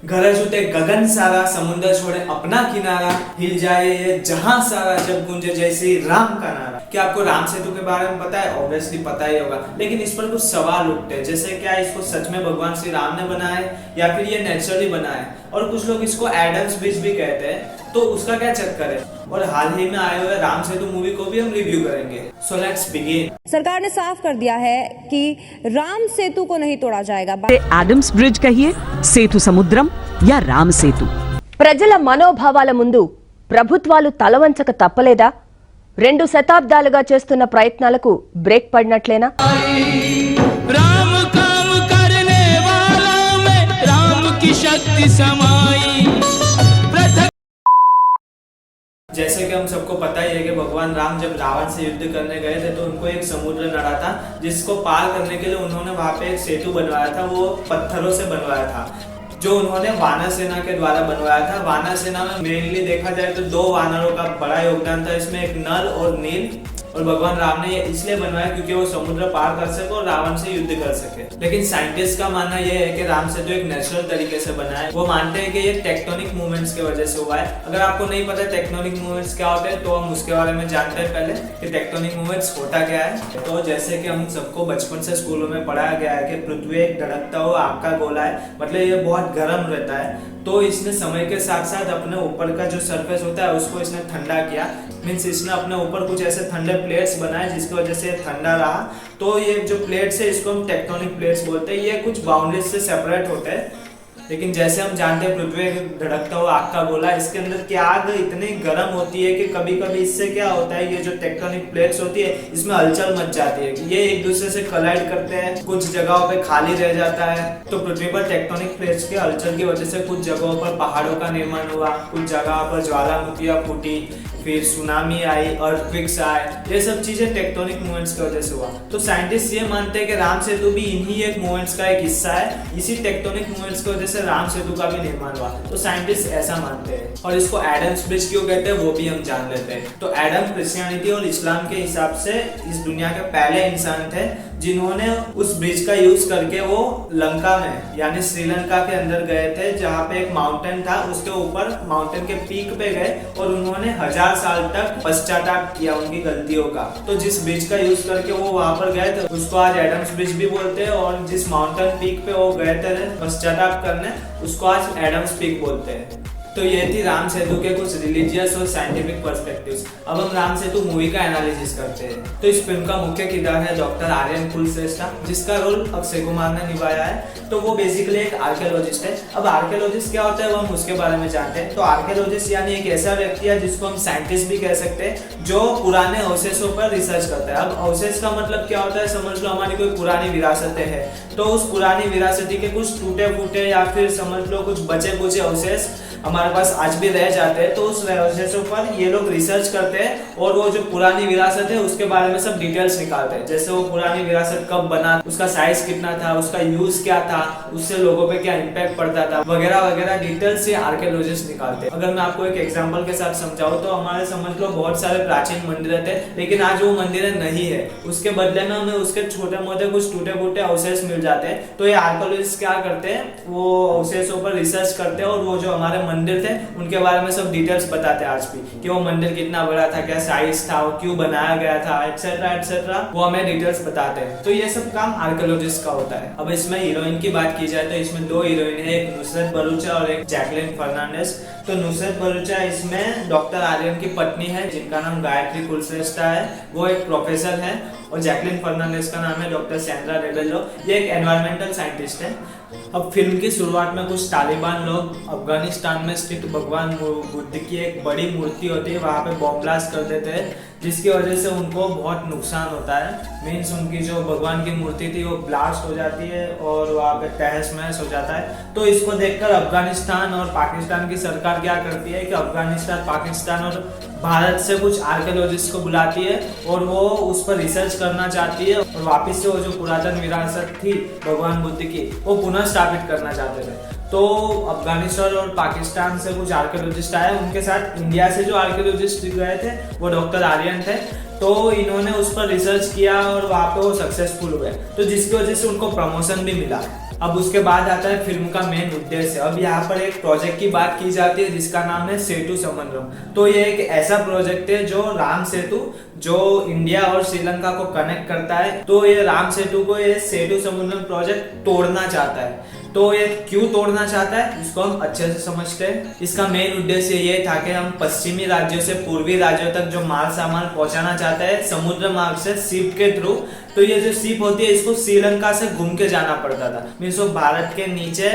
गरज उठे गगन सारा, समुद्र छोड़े अपना किनारा, हिल जाए ये जहां सारा, जब गूंजे जैसे राम का नारा। क्या आपको राम सेतु के बारे में पता है? ऑब्वियसली पता ही होगा, लेकिन इस पर कुछ सवाल उठते हैं, जैसे क्या इसको सच में भगवान श्री राम ने बनाया है या फिर ये नेचुरली बना है, और कुछ लोग इसको एडम्स ब्रिज भी कहते हैं, तो उसका क्या चक्कर है। और हाल ही में आए हुए राम सेतु मूवी को भी हम रिव्यू करेंगे। So let's begin. सरकार ने साफ कर दिया है कि राम सेतु को नहीं तोड़ा जाएगा। ఆడమ్స్ బ్రిడ్జ్ కహియే, సేతు సముద్రం యా రామ్ సేతు. ప్రజల మనోభావాల ముందు ప్రభుత్వాలు తలవంచక తప్పలేదా? 2 శతాబ్దాలుగా చేస్తున్న ప్రయత్నాలకు బ్రేక్ పడినట్లేనా? राम काम करने वाला में राम की शक्ति समाई। जैसे कि हम सबको पता ही है कि भगवान राम जब रावण से युद्ध करने गए थे तो उनको एक समुद्र लड़ा था, जिसको पार करने के लिए उन्होंने वहां पे एक सेतु बनवाया था। वो पत्थरों से बनवाया था, जो उन्होंने वानर सेना के द्वारा बनवाया था। वानर सेना में मेनली देखा जाए तो 2 वानरों का बड़ा योगदान था इसमें, एक नल और नील। और भगवान राम ने ये इसलिए बनवाया क्योंकि वो समुद्र पार कर सके और रावण से युद्ध कर सके। लेकिन साइंटिस्ट का मानना यह है कि राम सेतु एक नेचुरल तरीके से बना है। वो मानते हैं कि ये टेक्टोनिक मूवमेंट्स की वजह से हुआ है। अगर आपको नहीं पता टेक्टोनिक मूवमेंट्स क्या होते हैं तो हम उसके बारे में जानते हैं पहले कि टेक्टोनिक मूवमेंट्स होता क्या है। तो जैसे कि हम सबको बचपन से स्कूलों में पढ़ाया गया है कि पृथ्वी एक धड़कता हुआ आग का गोला है, मतलब ये बहुत गर्म रहता है। तो इसने समय के साथ साथ अपने ऊपर का जो सरफेस होता है उसको इसने ठंडा किया, मीन्स इसने अपने ऊपर कुछ ऐसे ठंडे प्लेट्स बनाए जिसकी वजह से ठंडा रहा। तो ये जो प्लेट्स है इसको हम टेक्टोनिक प्लेट्स बोलते हैं। ये कुछ बाउंड्रीज से सेपरेट होते हैं। लेकिन जैसे हम जानते हैं पृथ्वी धड़कता हुआ आग का गोला, इसके अंदर की आग इतनी गर्म होती है कि कभी कभी इससे क्या होता है, ये जो टेक्टोनिक प्लेट्स होती है इसमें हलचल मच जाती है, ये एक दूसरे से कोलाइड करते हैं, कुछ जगहों पे खाली रह जाता है। तो पृथ्वी पर टेक्टोनिक प्लेट्स के हलचल की वजह से कुछ जगहों पर पहाड़ों का निर्माण हुआ, कुछ जगह पर ज्वालामुखियां फूटी, फिर सुनामी आई, अर्थक्वेक्स आए। ये सब चीजें टेक्टोनिक मूवमेंट्स की वजह से हुआ। तो साइंटिस्ट ये मानते हैं कि राम सेतु भी इन्हीं एक मूवमेंट्स का एक हिस्सा है। इसी टेक्टोनिक मूवमेंट्स की वजह से राम सेतु का भी निर्माण हुआ। तो साइंटिस्ट ऐसा मानते हैं। और इसको एडम्स ब्रिज क्यों कहते हैं वो भी हम जान लेते हैं। तो एडम क्रिश्चियनिटी और इस्लाम के हिसाब से इस दुनिया के पहले इंसान थे जिन्होंने उस ब्रिज का यूज करके वो लंका में यानी श्रीलंका के अंदर गए थे, जहाँ पे एक माउंटेन था, उसके ऊपर माउंटेन के पीक पे गए और उन्होंने 1000 साल तक पश्चाताप किया उनकी गलतियों का। तो जिस ब्रिज का यूज करके वो वहां पर गए थे उसको आज एडम्स ब्रिज भी बोलते हैं, और जिस माउंटेन पीक पे वो गए थे पश्चाताप करने उसको आज एडम्स पीक बोलते हैं। तो ये थी राम सेतु के कुछ रिलीजियस और साइंटिफिक पर्सपेक्टिव्स। अब हम राम सेतु मूवी का एनालिसिस करते हैं। तो इस फिल्म का मुख्य किरदार है डॉक्टर आर्यन कुलश्रेष्ठा, जिसका रोल अक्षय कुमार ने निभाया है। तो वो बेसिकली एक आर्कियोलॉजिस्ट है। अब आर्कियोलॉजिस्ट क्या होता है वो हम उसके बारे में जानते हैं। तो आर्कियोलॉजिस्ट यानी एक ऐसा व्यक्ति है जिसको हम साइंटिस्ट भी कह सकते हैं, जो पुराने अवशेषों पर रिसर्च करता है। अब अवशेष का मतलब क्या होता है, समझ लो हमारी कोई पुरानी विरासतें हैं, तो उस पुरानी विरासती के कुछ टूटे फूटे या फिर समझ लो कुछ बचे कुचे अवशेष हमारे पास आज भी रह जाते हैं। तो उस अवशेषों पर ये लोग रिसर्च करते हैं और वो जो पुरानी विरासत है उसके बारे में सब डिटेल्स निकालते हैं। जैसे वो पुरानी विरासत कब बना, उसका साइज कितना था, उसका यूज क्या था, उससे लोगों पे क्या इम्पैक्ट पड़ता था, वगैरह वगैरह डिटेल्स से आर्कियोलॉजिस्ट निकालते हैं। अगर मैं आपको एक एग्जांपल के साथ समझाऊं तो हमारे समझ लो बहुत सारे प्राचीन मंदिर थे, लेकिन आज वो मंदिर नहीं है, उसके बदले में हमें उसके छोटे मोटे कुछ टूटे फूटे अवशेष मिल जाते हैं। तो ये आर्कियोलॉजिस्ट क्या करते हैं, वो अवशेषों पर रिसर्च करते हैं और वो जो हमारे मंदिर थे उनके बारे में सब डिटेल्स बताते हैं आज भी, कि वो मंदिर कितना बड़ा था, क्या साइज था, वो क्यों बनाया गया था, एक्सेट्रा एक्सेट्रा, वो हमें डिटेल्स बताते हैं। तो ये सब काम आर्कियोलॉजिस्ट का होता है। अब इसमें हीरोइन की बात की जाए तो इसमें 2 हीरोइन है, एक नुसरत भरूचा और एक जैकलिन फर्नांडिस। तो नुसरत भरूचा इसमें डॉक्टर आर्यन की पत्नी है जिनका नाम गायत्री कुलश्रेष्ठा है, वो एक प्रोफेसर है। और जैकलिन फर्नांडिस का नाम है डॉक्टर सैंड्रा रेबेलो, ये एक एनवायरमेंटल साइंटिस्ट है। अब फिल्म की शुरुआत में कुछ तालिबान लोग अफगानिस्तान में स्थित भगवान बुद्ध की एक बड़ी मूर्ति होती है वहां पे बॉम्ब ब्लास्ट कर देते हैं, जिसकी वजह से उनको बहुत नुकसान होता है। मीन्स उनकी जो भगवान की मूर्ति थी वो ब्लास्ट हो जाती है और वहाँ पे तहस महस हो जाता है। तो इसको देखकर अफगानिस्तान और पाकिस्तान की सरकार क्या करती है कि अफगानिस्तान, पाकिस्तान और भारत से कुछ आर्कियोलॉजिस्ट को बुलाती है और वो उस पर रिसर्च करना चाहती है और वापस से वो जो पुरातन विरासत थी भगवान बुद्ध की वो पुनः स्थापित करना चाहते थे। तो अफगानिस्तान और पाकिस्तान से कुछ आर्कियोलॉजिस्ट आए, उनके साथ इंडिया से जो आर्कियोलॉजिस्ट गए थे वो डॉक्टर आर्यन थे। तो इन्होंने उस पर रिसर्च किया और वहाँ पे वो सक्सेसफुल हुए, तो जिसकी वजह से उनको प्रमोशन भी मिला। अब उसके बाद आता है फिल्म का मेन उद्देश्य। अब यहाँ पर एक प्रोजेक्ट की बात की जाती है जिसका नाम है सेतु समुद्रम। तो ये एक ऐसा प्रोजेक्ट है जो राम सेतु जो इंडिया और श्रीलंका को कनेक्ट करता है। तो ये राम सेतु को ये सेतु समुद्रम प्रोजेक्ट तोड़ना चाहता है। तो ये क्यों तोड़ना चाहता है इसको हम अच्छे से समझते हैं। इसका मेन उद्देश्य ये था कि हम पश्चिमी राज्यों से पूर्वी राज्यों तक जो माल सामान पहुंचाना चाहता है समुद्र मार्ग से शिप के थ्रू। तो ये जो शिप होती है इसको श्रीलंका से घूम के जाना पड़ता था। मीन्स वो भारत के नीचे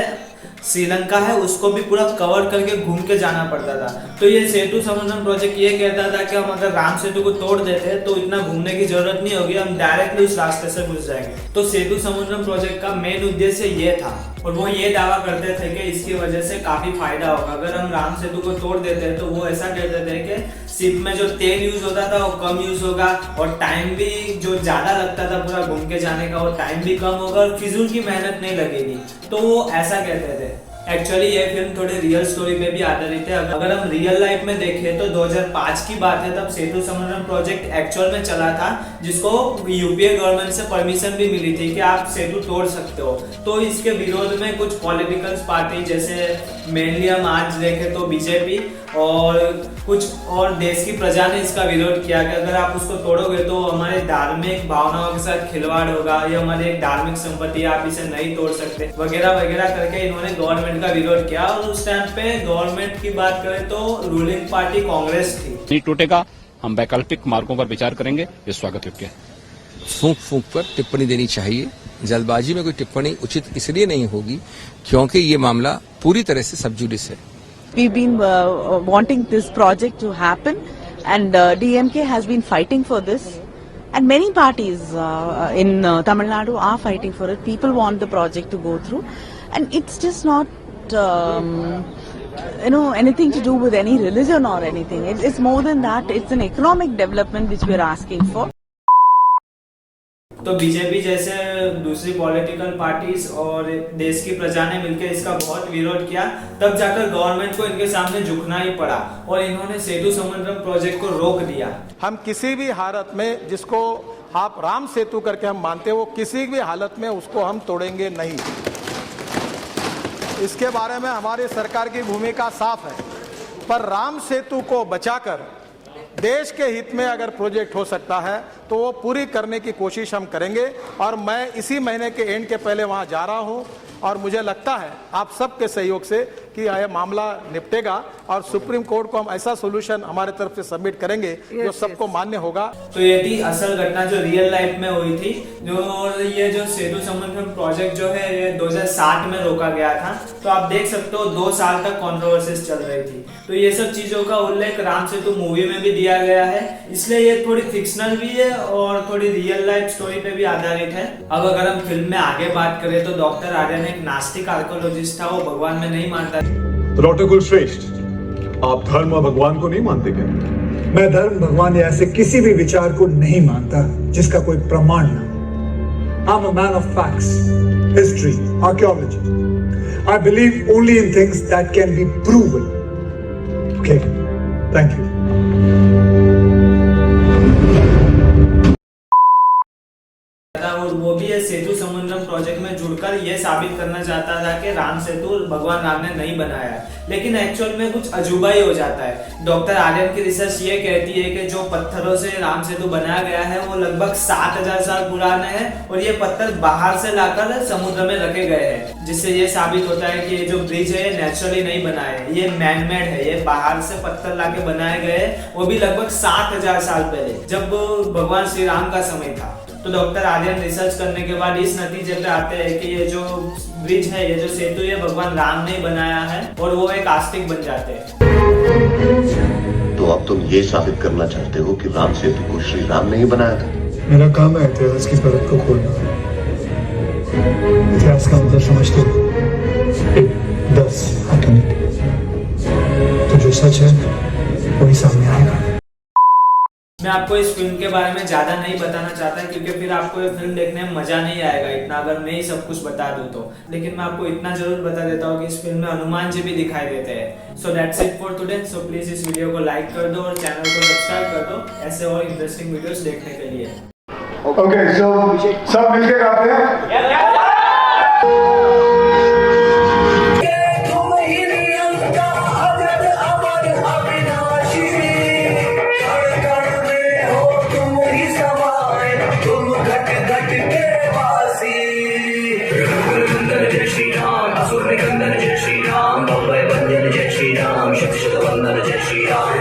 श्रीलंका है उसको भी पूरा कवर करके घूम के जाना पड़ता था। तो ये सेतु समुद्रम प्रोजेक्ट ये कहता था कि हम अगर राम सेतु को तोड़ देते हैं तो इतना घूमने की जरूरत नहीं होगी, हम डायरेक्टली उस रास्ते से घुस जाएंगे। तो सेतु समुद्रम प्रोजेक्ट का मेन उद्देश्य ये था और वो ये दावा करते थे कि इसकी वजह से काफी फायदा होगा। अगर हम राम सेतु को तोड़ देते हैं तो वो ऐसा कहते थे कि शिप में जो तेल यूज होता था वो कम यूज होगा और टाइम भी जो ज्यादा लगता था पूरा घूम के जाने का वो टाइम भी कम होगा और फिजूल की मेहनत नहीं लगेगी। तो वो ऐसा कहते थे। एक्चुअली ये फिल्म थोड़ी रियल स्टोरी पे भी आधारित है। अगर हम रियल लाइफ में देखें तो 2005 की बात है, तब सेतु समुद्रम प्रोजेक्ट एक्चुअल में चला था जिसको यूपीए गवर्नमेंट से परमिशन भी मिली थी कि आप सेतु तोड़ सकते हो। तो इसके विरोध में कुछ पॉलिटिकल पार्टी जैसे मेनली हम आज देखें तो बीजेपी और कुछ और देश की प्रजा ने इसका विरोध किया कि अगर आप उसको तोड़ोगे तो हमारे धार्मिक भावनाओं के साथ खिलवाड़ होगा, ये हमारी एक धार्मिक संपत्ति है, आप इसे नहीं तोड़ सकते वगैरह वगैरह करके इन्होंने गवर्नमेंट का विरोध किया। और उस टाइम पे गवर्नमेंट की बात करें तो रूलिंग पार्टी कांग्रेस थी। नहीं टूटेगा, हम वैकल्पिक मार्गों पर विचार करेंगे, ये स्वागत योग्य है। फूंक फूंक पर टिप्पणी देनी चाहिए। जल्दबाजी में कोई टिप्पणी उचित इसलिए नहीं होगी क्योंकि ये मामला पूरी तरह से सब जुडिस है। We've been wanting this project to happen, and DMK has been fighting for this, and many parties in Tamil Nadu are fighting for it. People want the project to go through, and it's just not anything to do with any religion or anything. It's more than that. It's an economic development which we're asking for. तो BJP जैसे दूसरी political parties और देश की प्रजा ने मिलकर इसका बहुत विरोध किया। तब जाकर गवर्नमेंट को इनके सामने झुकना ही पड़ा और इन्होंने सेतु समुद्रम प्रोजेक्ट को रोक दिया। हम किसी भी हालत में जिसको आप राम सेतु करके हम मानते हैं वो किसी भी हालत में उसको हम तोड़ेंगे नहीं। इसके बारे में हमारी सरकार की भूमिका साफ है। पर राम सेतु को बचाकर देश के हित में अगर प्रोजेक्ट हो सकता है तो वो पूरी करने की कोशिश हम करेंगे। और मैं इसी महीने के एंड के पहले वहां जा रहा हूं और मुझे लगता है आप सबके सहयोग से कि यह मामला निपटेगा और सुप्रीम कोर्ट को हम ऐसा सोल्यूशन हमारे तरफ से सबमिट करेंगे जो सबको मान्य होगा। तो ये थी असल घटना जो रियल लाइफ में हुई थी। और ये जो सेतु समुद्रम प्रोजेक्ट जो है ये 2007 में रोका गया था। तो आप देख सकते हो 2 साल तक कंट्रोवर्सीज चल रही थी। तो ये सब चीजों का उल्लेख राम सेतु मूवी में भी दिया गया है, इसलिए ये थोड़ी फिक्शनल भी है और थोड़ी रियल लाइफ स्टोरी पे भी आधारित है। अब अगर हम फिल्म में आगे बात करें तो डॉक्टर आर्यन एक नास्तिक आर्कोलॉजिस्ट था, वो भगवान में नहीं मानता। डॉक्टर कुलश्रेष्ठ, आप धर्म और भगवान को नहीं मानते क्या? मैं धर्म, भगवान या ऐसे किसी भी विचार को नहीं मानता जिसका कोई प्रमाण ना हो। I'm a man of facts, history, archaeology. I believe only in things that can be proven. Okay, thank you. और वो भी ये सेतु समुद्रम प्रोजेक्ट में जुड़कर ये साबित करना चाहता था कि राम सेतु भगवान राम ने नहीं बनाया, लेकिन एक्चुअल में कुछ अजूबा ही हो जाता है। डॉक्टर आर्यन की रिसर्च ये कहती है कि जो पत्थरों से राम सेतु बनाया गया है वो लगभग 7000 साल पुराने हैं और ये पत्थर बाहर से लाकर समुद्र में रखे गए हैं, जिससे ये साबित होता है कि ये जो ब्रिज है ये नेचुरली नहीं बनाया है, ये मैनमेड है, ये बाहर से पत्थर लाके बनाए गए हैं, वो भी लगभग 7000 साल पहले जब भगवान श्री राम का समय था। तो डॉक्टर आर्यन रिसर्च करने के बाद इस नतीजे पे आते हैं कि ये जो ब्रिज है, ये जो सेतु है भगवान राम ने बनाया है और वो एक आस्तिक बन जाते हैं। तो अब तुम ये साबित करना चाहते हो कि राम सेतु को श्री राम ने ही बनाया था? मेरा काम है इतिहास की परत को खोलना। इतिहास का मतलब समझते हो? 1, 10 हाथों में। तो जो सच है वही सामने आएगा। मैं आपको इस फिल्म के बारे में ज्यादा नहीं बताना चाहता क्योंकि फिर आपको ये फिल्म देखने में मजा नहीं आएगा इतना अगर मैं ही सब कुछ बता दूं तो। लेकिन मैं आपको इतना जरूर बता देता हूँ कि इस फिल्म में हनुमान जी भी दिखाई देते हैं। So that's it for today. So please इस वीडियो को लाइक कर दो और चैनल को सब्सक्राइब कर दो ऐसे और इंटरेस्टिंग वीडियोस देखने के लिए। ओके, सो सब मिलके गाते हैं। आए